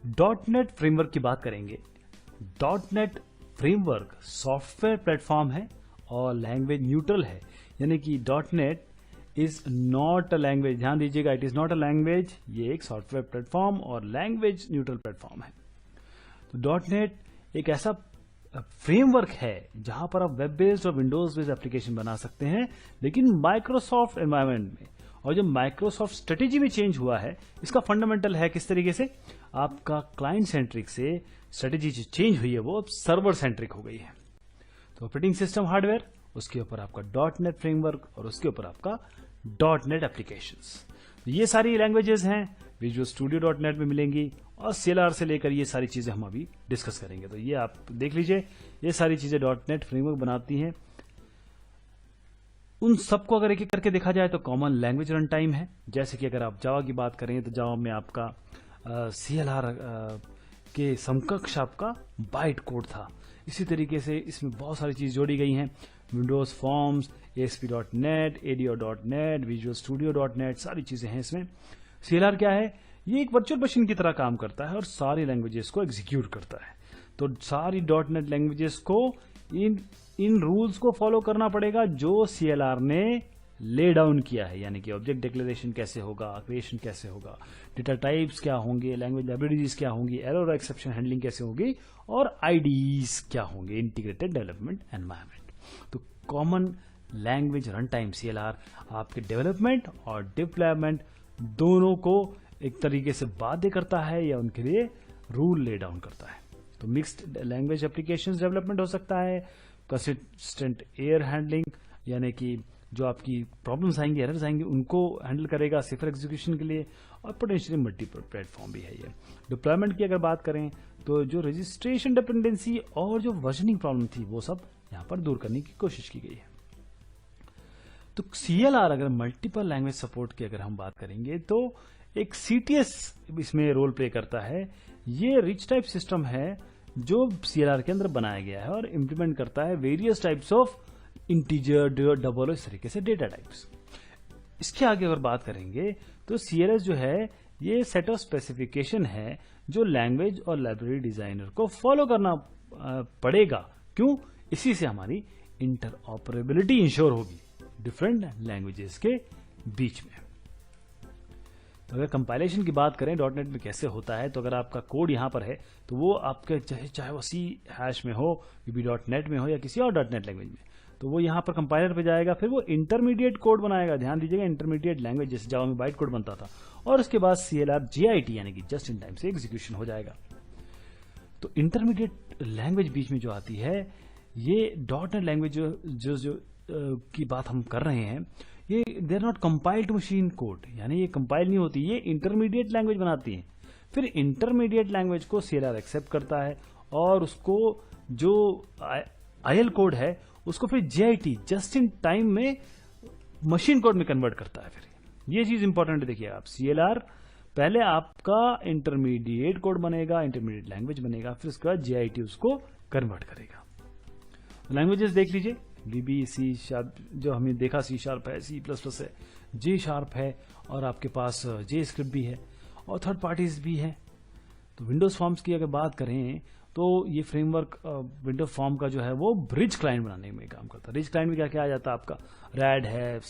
Dot net framework की बात करेंगे। Dot net framework software platform है और लैंग्वेज न्यूट्रल है, यानी कि dot net is not a language. ध्यान दीजिएगा, it is not a language, ये एक सॉफ्टवेयर प्लेटफॉर्म और लैंग्वेज न्यूट्रल प्लेटफॉर्म है। तो डॉट नेट एक ऐसा फ्रेमवर्क है जहां पर आप वेब बेस्ड और विंडोज बेस्ड एप्लीकेशन बना सकते हैं, लेकिन माइक्रोसॉफ्ट एनवायरनमेंट में। और जो माइक्रोसॉफ्ट स्ट्रेटेजी में चेंज हुआ है, इसका फंडामेंटल है किस तरीके से आपका क्लाइंट सेंट्रिक से स्ट्रेटेजी जो चेंज हुई है वो अब सर्वर सेंट्रिक हो गई है। तो ऑपरेटिंग सिस्टम हार्डवेयर, उसके ऊपर आपका डॉट नेट फ्रेमवर्क और उसके ऊपर आपका डॉट नेट एप्लीकेशंस। ये सारी लैंग्वेजेस हैं विजुअल स्टूडियो डॉट नेट में मिलेंगी और CLR से लेकर ये सारी चीजें हम अभी डिस्कस करेंगे। तो ये आप देख लीजिए, ये सारी चीजें डॉट नेट फ्रेमवर्क बनाती हैं। उन सबको अगर एक एक करके देखा जाए तो कॉमन लैंग्वेज रन टाइम है। जैसे कि अगर आप जावा की बात करें तो जावा में आपका CLR के समकक्ष आपका बाइट कोड था। इसी तरीके से इसमें बहुत सारी चीज जोड़ी गई हैं, Windows forms, ASP.NET, ADO.NET, visual studio dot net, सारी चीजें हैं इसमें। CLR क्या है? ये एक वर्चुअल मशीन की तरह काम करता है और सारी लैंग्वेजेस को एग्जीक्यूट करता है। तो सारी डॉट नेट लैंग्वेजेस को इन रूल्स को फॉलो करना पड़ेगा जो CLR ने ले डाउन किया है, यानी कि ऑब्जेक्ट डिक्लेरेशन कैसे होगा, क्रिएशन कैसे होगा, डेटा टाइप्स क्या होंगे, लैंग्वेज लाइब्रेरीज क्या होंगी, एरर और एक्सेप्शन हैंडलिंग कैसे होगी और IDEs क्या होंगे, इंटीग्रेटेड डेवलपमेंट एनवायरनमेंट। तो common language run time CLR आपके डेवलपमेंट और डिप्लॉयमेंट दोनों को एक तरीके से बाध्य करता है या उनके लिए रूल ले डाउन करता है। तो मिक्स्ड लैंग्वेज एप्लीकेशंस डेवलपमेंट हो सकता है, कंसिस्टेंट एयर हैंडलिंग, यानी कि जो आपकी प्रॉब्लम्स आएंगी, एरर्स आएंगे, उनको हैंडल करेगा सेफर एग्जीक्यूशन के लिए, और पोटेंशियली मल्टीपल प्लेटफॉर्म भी है ये। डिप्लॉयमेंट की अगर बात करें तो जो रजिस्ट्रेशन डिपेंडेंसी और जो वर्जनिंग प्रॉब्लम थी वो सब यहां पर दूर करने की कोशिश की गई है। तो CLR अगर मल्टीपल लैंग्वेज सपोर्ट की अगर हम बात करेंगे तो एक CTS इसमें रोल प्ले करता है। ये रिच टाइप सिस्टम है जो CLR के अंदर बनाया गया है और इम्प्लीमेंट करता है various types of integer, double, इस तरीके से डेटा टाइप्स। इसके आगे अगर बात करेंगे तो CLS जो है ये सेट ऑफ स्पेसिफिकेशन है जो लैंग्वेज और लाइब्रेरी डिजाइनर को फॉलो करना पड़ेगा। क्यों? इसी से हमारी इंटरऑपरेबिलिटी इंश्योर होगी डिफरेंट लैंग्वेजेस के बीच में। तो अगर कंपाइलेशन की बात करें डॉट नेट में कैसे होता है, तो अगर आपका कोड यहां पर है तो वो आपके चाहे वो C# में हो, VB.NET में हो या किसी और डॉट नेट लैंग्वेज में, तो वो यहां पर कंपाइलर पे जाएगा, फिर वो इंटरमीडिएट कोड बनाएगा। ध्यान दीजिएगा, इंटरमीडिएट लैंग्वेज जैसे जावा में बाइट कोड बनता था, और उसके बाद CLR JIT यानी कि जस्ट इन टाइम से एग्जीक्यूशन हो जाएगा। तो इंटरमीडिएट लैंग्वेज बीच में जो आती है, ये डॉट नेट लैंग्वेज जो की बात हम कर रहे हैं, ये they are not compiled to machine code, यानी ये कंपाइल नहीं होती, ये इंटरमीडिएट लैंग्वेज बनाती हैं। फिर इंटरमीडिएट लैंग्वेज को CLR एक्सेप्ट करता है और उसको जो IL कोड है उसको फिर JIT जस्ट इन टाइम में मशीन कोड में कन्वर्ट करता है। फिर ये चीज इंपॉर्टेंट देखिए आप, CLR पहले आपका इंटरमीडिएट कोड बनेगा, इंटरमीडिएट लैंग्वेज बनेगा, फिर उसके बाद JIT उसको कन्वर्ट करेगा। लैंग्वेजेस देख लीजिए, VB, C# जो हमने देखा, C# है, C++ है, J# है, और आपके पास JScript भी है और थर्ड पार्टीज भी है। तो विंडोज फॉर्म्स की अगर बात करें तो ये फ्रेमवर्क विंडोज फॉर्म का जो है वो ब्रिज क्लाइंट बनाने में काम करता है। रिच क्लाइंट में क्या क्या आ जाता है आपका, RAD है,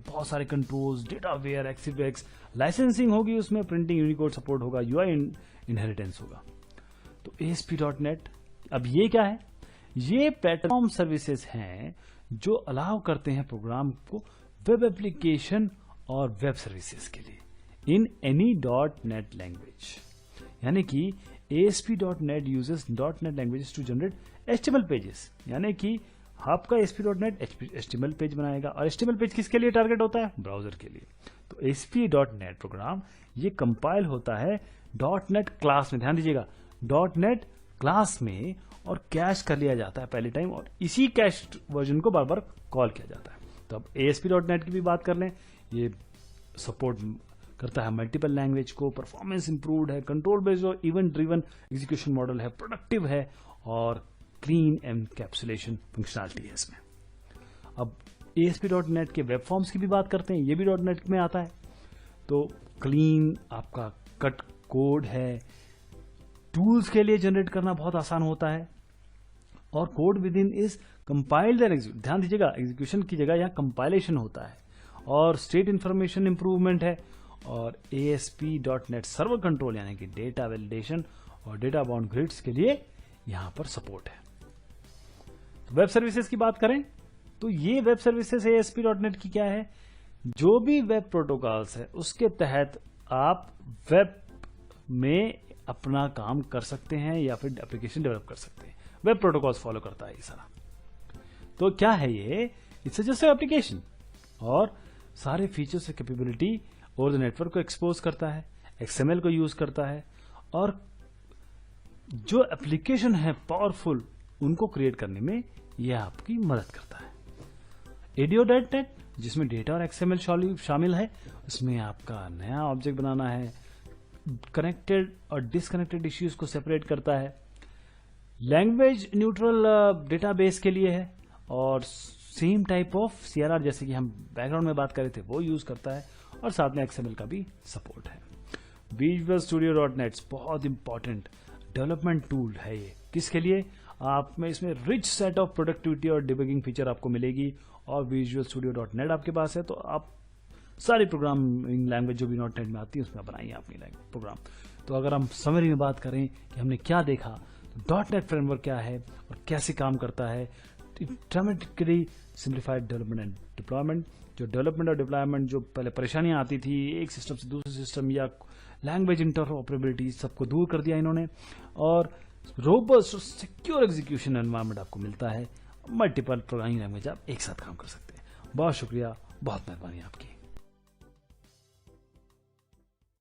बहुत सारे कंट्रोल्स, डेटावेयर, एक्सिवेक्स, लाइसेंसिंग होगी उसमें, प्रिंटिंग यूनिकोड सपोर्ट होगा, UI इनहेरिटेंस होगा। तो ASP.NET, अब ये क्या है? ये प्लेटफॉर्म सर्विसेज हैं जो अलाउ करते हैं प्रोग्राम को वेब एप्लीकेशन और वेब सर्विसेज के लिए इन एनी .NET लैंग्वेज, यानी कि ASP.NET uses .NET languages to generate HTML pages, यानी कि आपका ASP.NET HTML पेज बनाएगा, और HTML पेज किसके लिए टारगेट होता है? ब्राउजर के लिए। तो ASP.NET प्रोग्राम ये कंपाइल होता है .NET क्लास में, ध्यान दीजिएगा, .NET क्लास में, और कैश कर लिया जाता है पहले टाइम, और इसी कैश वर्जन को बार बार कॉल किया जाता है। तो अब ASP.NET की भी बात कर लें, ये सपोर्ट करता है मल्टीपल लैंग्वेज को, परफॉर्मेंस इंप्रूव्ड है, कंट्रोल बेस्ड और इवेंट ड्रिवन एग्जीक्यूशन मॉडल है, प्रोडक्टिव है, और क्लीन एनकैप्सुलेशन फंक्शनलिटी है इसमें। अब ASP.NET के वेब फॉर्म्स की भी बात करते हैं, ये भी .NET में आता है। तो क्लीन आपका कट कोड है, टूल्स के लिए जनरेट करना बहुत आसान होता है, और code with in is compiled and execute. ध्यान दीजिएगा, एग्जीक्यूशन की जगह यहाँ कंपाइलेशन होता है, और स्टेट इंफॉर्मेशन इंप्रूवमेंट है, और ASP.NET सर्वर कंट्रोल यानी कि डेटा वैलिडेशन और डेटा बाउंड ग्रिड्स के लिए यहां पर सपोर्ट है। तो वेब सर्विसेज की बात करें तो ये वेब सर्विसेज ASP.NET की क्या है, जो भी वेब प्रोटोकॉल्स है उसके तहत आप वेब में अपना काम कर सकते हैं या फिर एप्लीकेशन डेवलप कर सकते हैं। वेब प्रोटोकॉल्स फॉलो करता है ये सारा। तो क्या है ये, इट्स जस्ट एप्लीकेशन, और सारे फीचर्स से कैपेबिलिटी और द नेटवर्क को एक्सपोज करता है, XML को यूज करता है, और जो एप्लीकेशन है पावरफुल उनको क्रिएट करने में यह आपकी मदद करता है। ADO.NET जिसमें डेटा और XML शामिल है, उसमें आपका नया ऑब्जेक्ट बनाना है, कनेक्टेड और डिसकनेक्टेड इश्यूज को सेपरेट करता है, लैंग्वेज न्यूट्रल डेटाबेस के लिए है, और सेम टाइप ऑफ CRR जैसे कि हम बैकग्राउंड में बात कर रहे थे वो यूज करता है, और साथ में XML का भी सपोर्ट है। Visual Studio.NET बहुत इंपॉर्टेंट डेवलपमेंट टूल है ये। किसके लिए, आप में इसमें रिच सेट ऑफ प्रोडक्टिविटी और डिबगिंग फीचर आपको मिलेगी, और Visual Studio.NET आपके पास है तो आप सारी प्रोग्रामिंग लैंग्वेज जो भी .NET में आती है उसमें बनाइए अपनी प्रोग्राम। तो अगर हम समरी में बात करें कि हमने क्या देखा, तो .NET फ्रेमवर्क क्या है और कैसे काम करता है, dramatically simplified development and deployment. जो डेवलपमेंट और डिप्लॉयमेंट जो पहले परेशानियां आती थी एक सिस्टम से दूसरे सिस्टम या लैंग्वेज इंटरऑपरेबिलिटी, सबको दूर कर दिया इन्होंने, और रोबस्ट और सिक्योर एग्जीक्यूशन एनवायरनमेंट आपको मिलता है। मल्टीपल प्रोग्रामिंग लैंग्वेज आप एक साथ काम कर सकते हैं। बहुत शुक्रिया, बहुत मेहरबानी आपकी।